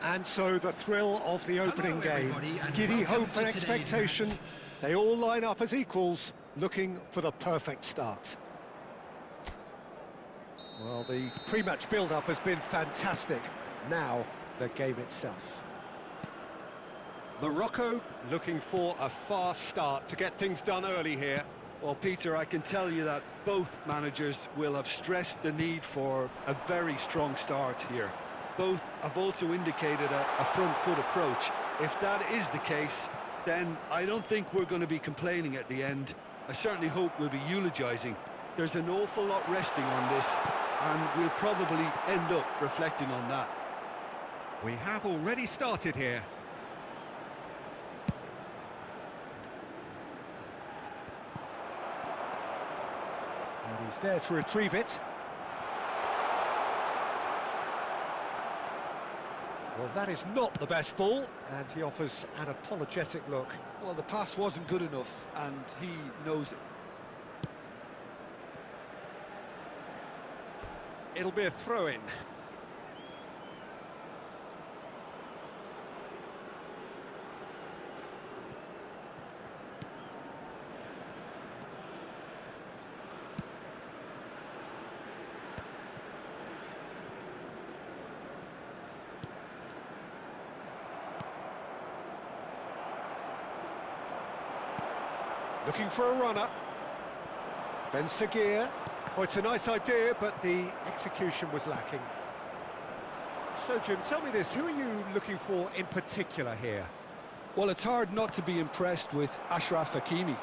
And so the thrill of the opening game. Giddy hope and expectation. They all line up as equals, looking for the perfect start. Well, the pre-match build-up has been fantastic. Now, the game itself. Morocco looking for a fast start to get things done early here. Well, Peter, I can tell you that both managers will have stressed the need for a very strong start here. Both have also indicated a front foot approach. If that is the case, then I don't think we're going to be complaining at the end. I certainly hope we'll be eulogising. There's an awful lot resting on this, and we'll probably end up reflecting on that. We have already started here. And he's there to retrieve it. Well, that is not the best ball, and he offers an apologetic look. Well, the pass wasn't good enough, and he knows it. It'll be a throw-in. Looking for a runner. Ben Seguir. Oh, it's a nice idea, but the execution was lacking. So, Jim, tell me this, who are you looking for in particular here? Well, it's hard not to be impressed with Achraf Hakimi,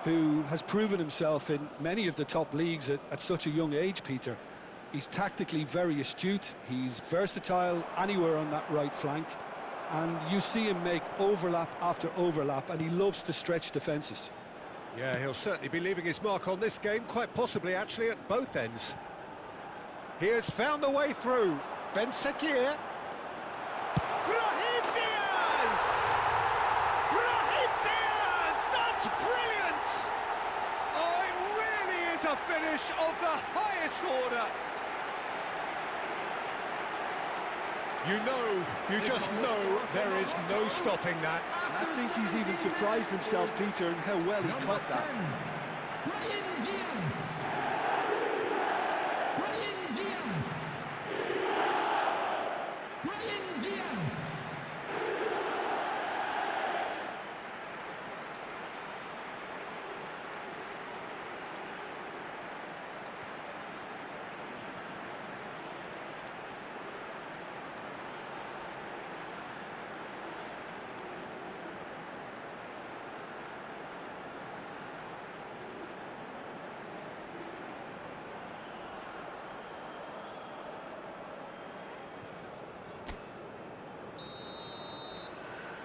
who has proven himself in many of the top leagues at such a young age, Peter. He's tactically very astute, he's versatile anywhere on that right flank, and you see him make overlap after overlap, and he loves to stretch defences. Yeah, he'll certainly be leaving his mark on this game, quite possibly actually at both ends. He has found the way through. Ben Seguir. Brahim Diaz! Brahim Diaz! That's brilliant! Oh, it really is a finish of the highest order. You just know there is no stopping that. I think he's even surprised himself, Peter, in how well he caught that.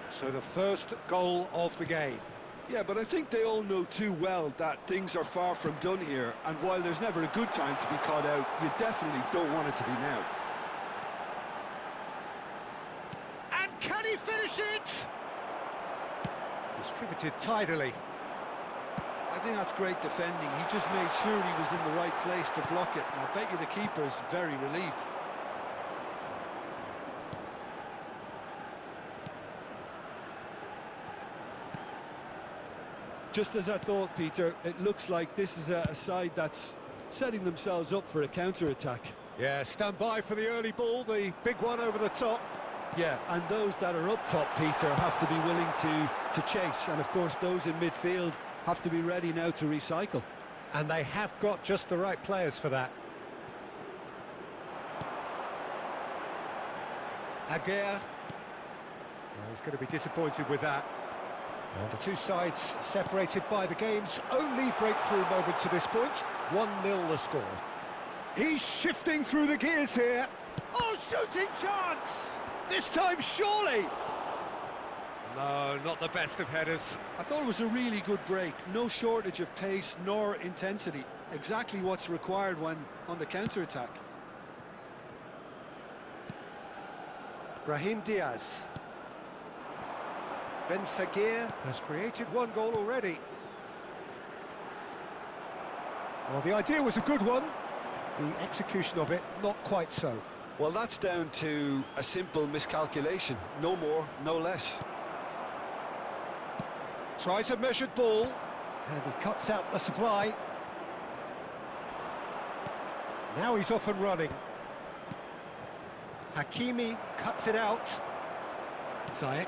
So the first goal of the game. Yeah, but I think they all know too well that things are far from done here, and while there's never a good time to be caught out, you definitely don't want it to be now. And can he finish it? Distributed tidily. I think that's great defending. He just made sure he was in the right place to block it, and I bet you the keeper is very relieved. Just as I thought, Peter, it looks like this is a side that's setting themselves up for a counter-attack. Yeah, stand by for the early ball, the big one over the top. Yeah, and those that are up top, Peter, have to be willing to chase. And, of course, those in midfield have to be ready now to recycle. And they have got just the right players for that. Aguirre. Oh, he's going to be disappointed with that. And the two sides separated by the game's only breakthrough moment to this point. 1-0 the score. He's shifting through the gears here. Oh, shooting chance! This time, surely! No, not the best of headers. I thought it was a really good break. No shortage of pace nor intensity. Exactly what's required when on the counter-attack. Brahim Diaz. Ben Saguier has created one goal already. Well, the idea was a good one. The execution of it, not quite so. Well, that's down to a simple miscalculation. No more, no less. Tries a measured ball, and he cuts out the supply. Now he's off and running. Hakimi cuts it out. Ziyech.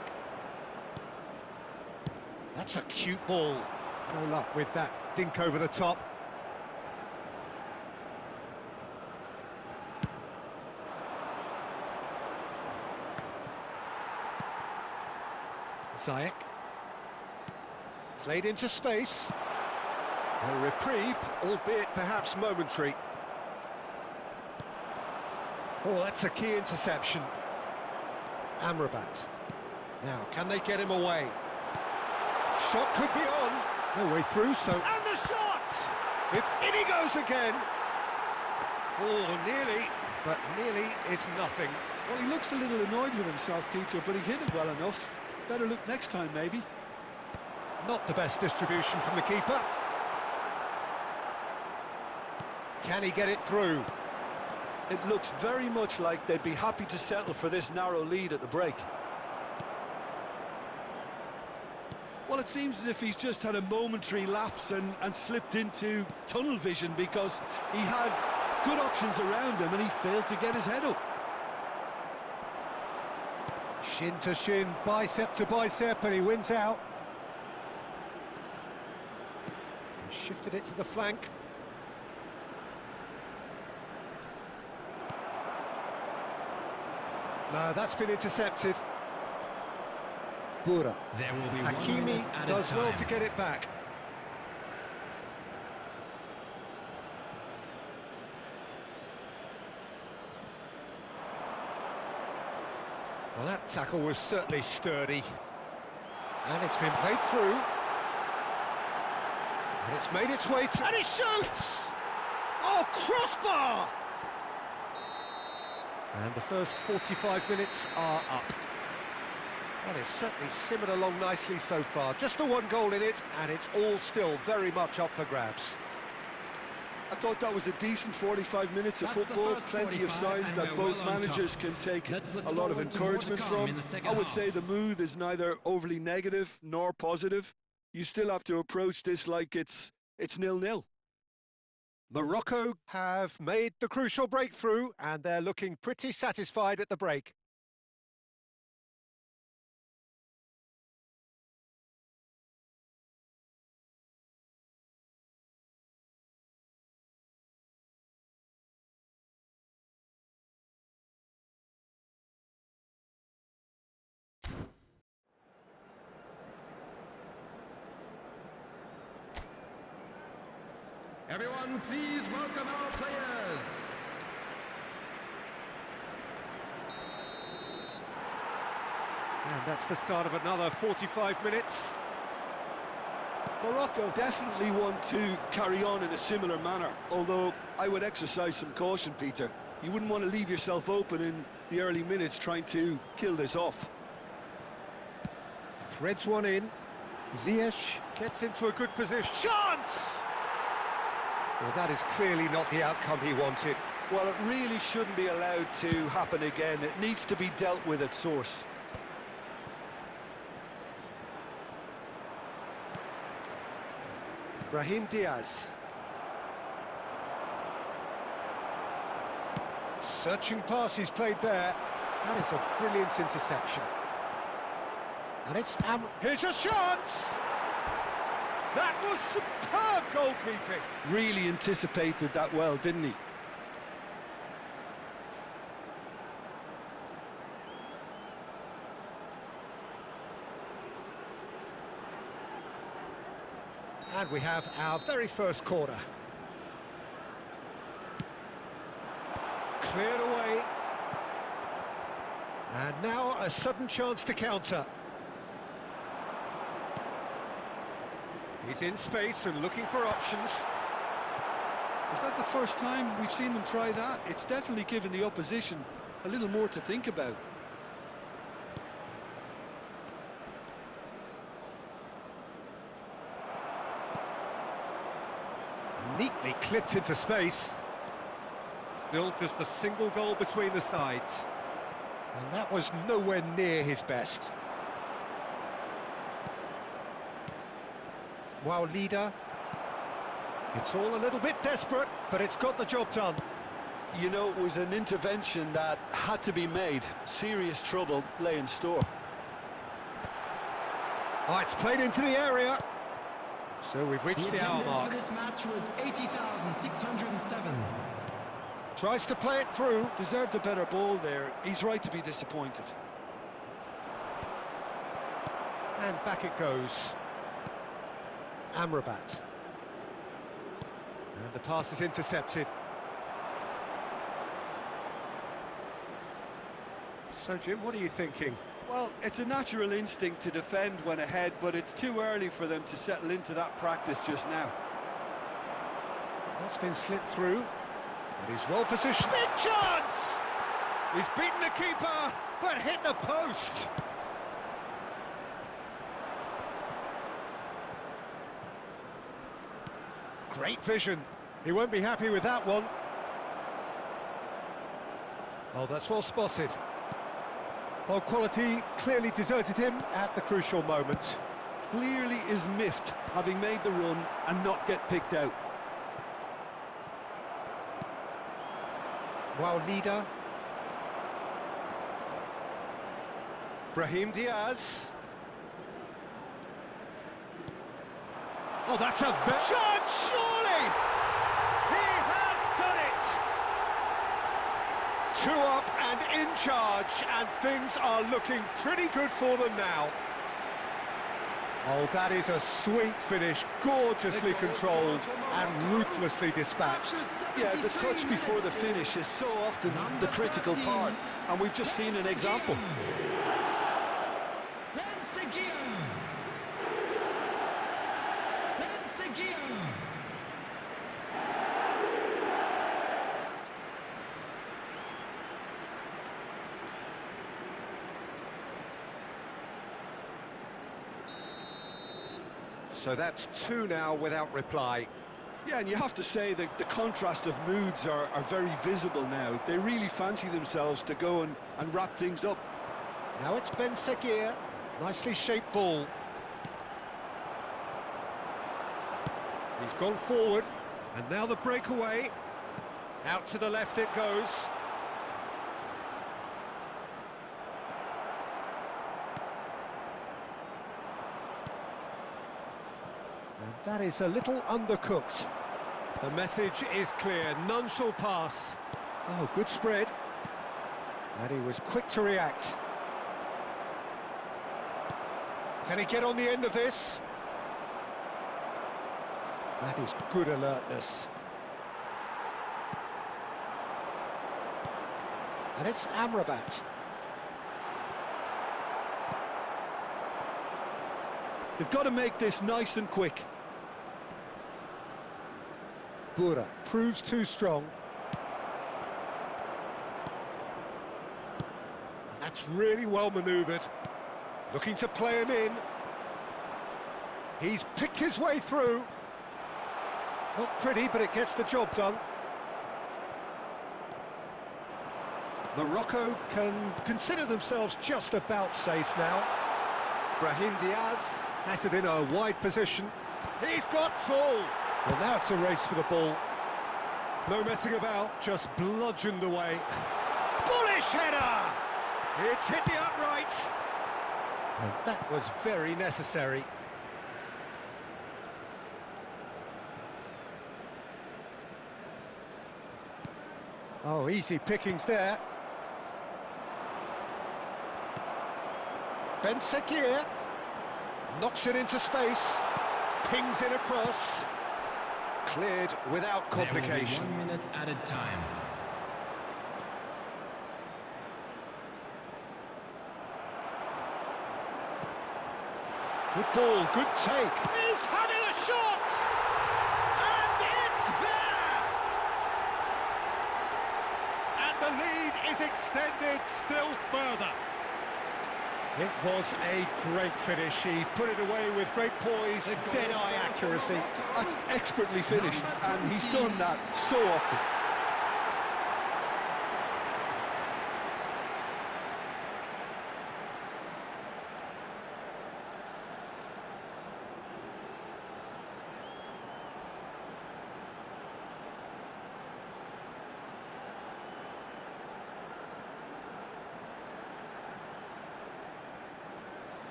That's a cute ball. No luck with that dink over the top. Ziyech. Played into space. A reprieve, albeit perhaps momentary. Oh, that's a key interception. Amrabat. Now, can they get him away? Shot could be on. No way through, so... And the shot! It's in he goes again. Oh, nearly, but nearly is nothing. Well, he looks a little annoyed with himself, Peter, but he hit it well enough. Better look next time, maybe. Not the best distribution from the keeper. Can he get it through? It looks very much like they'd be happy to settle for this narrow lead at the break. Well, it seems as if he's just had a momentary lapse and slipped into tunnel vision because he had good options around him and he failed to get his head up. Shin to shin, bicep to bicep, and he wins out. He shifted it to the flank. No, that's been intercepted. Bura. There will be Hakimi does well to get it back. Well, that tackle was certainly sturdy. And it's been played through. And it's made its way to... And he shoots! Oh, crossbar! And the first 45 minutes are up. Well, it's certainly simmered along nicely so far. Just the one goal in it, and it's all still very much up for grabs. I thought that was a decent 45 minutes of football, plenty of signs that both managers can take a lot of encouragement from. I would say the mood is neither overly negative nor positive. You still have to approach this like it's 0-0. Morocco have made the crucial breakthrough, and they're looking pretty satisfied at the break. Everyone, please welcome our players. And that's the start of another 45 minutes. Morocco definitely want to carry on in a similar manner, although I would exercise some caution, Peter. You wouldn't want to leave yourself open in the early minutes trying to kill this off. Threads one in. Ziyech gets into a good position. Chance! Well, that is clearly not the outcome he wanted. Well, it really shouldn't be allowed to happen again. It needs to be dealt with at source. Brahim Diaz. Searching pass he's played there. That is a brilliant interception. And it's here's a chance! That was superb goalkeeping. Really anticipated that well, didn't he? And we have our very first corner. Cleared away. And now a sudden chance to counter. He's in space and looking for options. Is that the first time we've seen them try that? It's definitely given the opposition a little more to think about. Neatly clipped into space. Still just a single goal between the sides. And that was nowhere near his best. Wow, leader. It's all a little bit desperate, but it's got the job done. You know, it was an intervention that had to be made. Serious trouble lay in store. Oh, it's played into the area. So we've reached the hour attendance mark. for this match was 80,607. Tries to play it through. Deserved a better ball there. He's right to be disappointed. And back it goes. Amrabat. And the pass is intercepted. So, Jim, what are you thinking? Well, it's a natural instinct to defend when ahead, but it's too early for them to settle into that practice just now. That's been slipped through. And he's well positioned. Big chance! He's beaten the keeper, but hit the post. Great vision. He won't be happy with that one. Oh, that's well spotted. Well, quality clearly deserted him at the crucial moment. Clearly is miffed, having made the run and not get picked out. Wow, leader. Brahim Diaz. Oh, that's a chance, surely! He has done it! 2 up and in charge, and things are looking pretty good for them now. Oh, that is a sweet finish, gorgeously controlled and ruthlessly dispatched. Yeah, the touch before the finish is so often the critical part, and we've just seen an example. So that's 2 now without reply. Yeah, and you have to say that the contrast of moods are very visible now. They really fancy themselves to go and wrap things up. Now it's Ben Seguir, nicely shaped ball. He's gone forward, and now the breakaway. Out to the left it goes. And that is a little undercooked. The message is clear, none shall pass. Oh, good spread. And he was quick to react. Can he get on the end of this? That is good alertness. And it's Amrabat. They've got to make this nice and quick. Bura proves too strong. And that's really well manoeuvred. Looking to play him in. He's picked his way through. Not pretty, but it gets the job done. Morocco can consider themselves just about safe now. Brahim Diaz has it in a wide position. He's got Poule. Well, now it's a race for the ball. No messing about, just bludgeoned away. Bullish header! It's hit the upright. And that was very necessary. Oh, easy pickings there. Ben Sekir knocks it into space, pings it across. Cleared without complication. There will be 1 minute added time. Good ball, good take. He's having a shot! And it's there! And the lead is extended still further. It was a great finish. He put it away with great poise, dead-eye accuracy. That's expertly finished, and he's done that so often.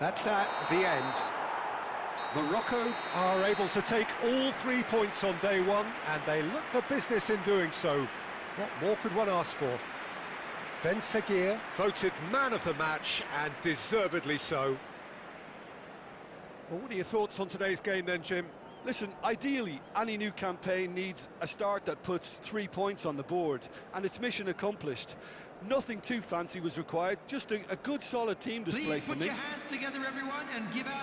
That's that, the end. Morocco are able to take all 3 points on day one, and they look the business in doing so. What more could one ask for? Ben Sekir voted man of the match, and deservedly so. Well, what are your thoughts on today's game then, Jim? Listen, ideally, any new campaign needs a start that puts 3 points on the board, and it's mission accomplished. Nothing too fancy was required, just a good solid team display Please for put me. your hands together, everyone, and give out